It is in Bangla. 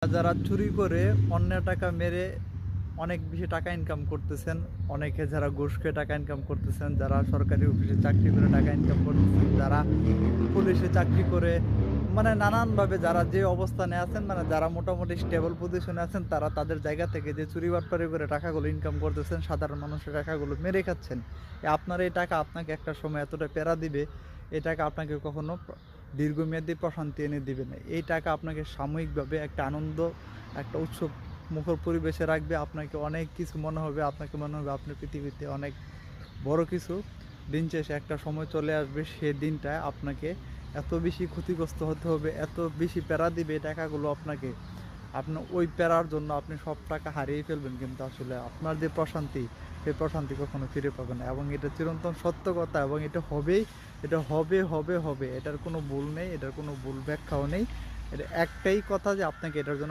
যারা চুরি করে অন্যের টাকা মেরে অনেক বেশি টাকা ইনকাম করতেছেন, অনেকে যারা ঘুষ খেয়ে টাকা ইনকাম করতেছেন, যারা সরকারি অফিসে চাকরি করে টাকা ইনকাম করতেছেন, যারা পুলিশে চাকরি করে মানে নানানভাবে যারা যে অবস্থানে আছেন, মানে যারা মোটামুটি স্টেবল পজিশনে আছেন, তারা তাদের জায়গা থেকে যে চুরি বাটপারি করে টাকাগুলো ইনকাম করতেছেন, সাধারণ মানুষের টাকাগুলো মেরে খাচ্ছেন। আপনার এই টাকা আপনাকে একটা সময় এতটা প্যারা দিবে, এই টাকা আপনাকে কখনো দীর্ঘমেয়াদী প্রশান্তি এনে দিবে না। এই টাকা আপনাকে সাময়িকভাবে একটা আনন্দ, একটা উৎসব মুখর পরিবেশে রাখবে। আপনাকে অনেক কিছু মনে হবে, আপনাকে মনে হবে আপনি পৃথিবীতে অনেক বড় কিছু। দিন শেষে একটা সময় চলে আসবে, সে দিনটায় আপনাকে এত বেশি ক্ষতিগ্রস্ত হতে হবে, এত বেশি প্যারা দিবে এই টাকাগুলো আপনাকে। আপনার ওই প্যারার জন্য আপনি সব টাকা হারিয়ে ফেলবেন, কিন্তু আসলে আপনার যে প্রশান্তি, সেই প্রশান্তি কখনো ফিরে পাবেন না। এবং এটা চিরন্তন সত্য কথা, এবং এটা হবেই, এটা হবে হবে হবে, এটার কোনো ভুল নেই, এটার কোনো ভুল ব্যাখ্যাও নেই। এটা একটাই কথা যে আপনাকে এটার জন্য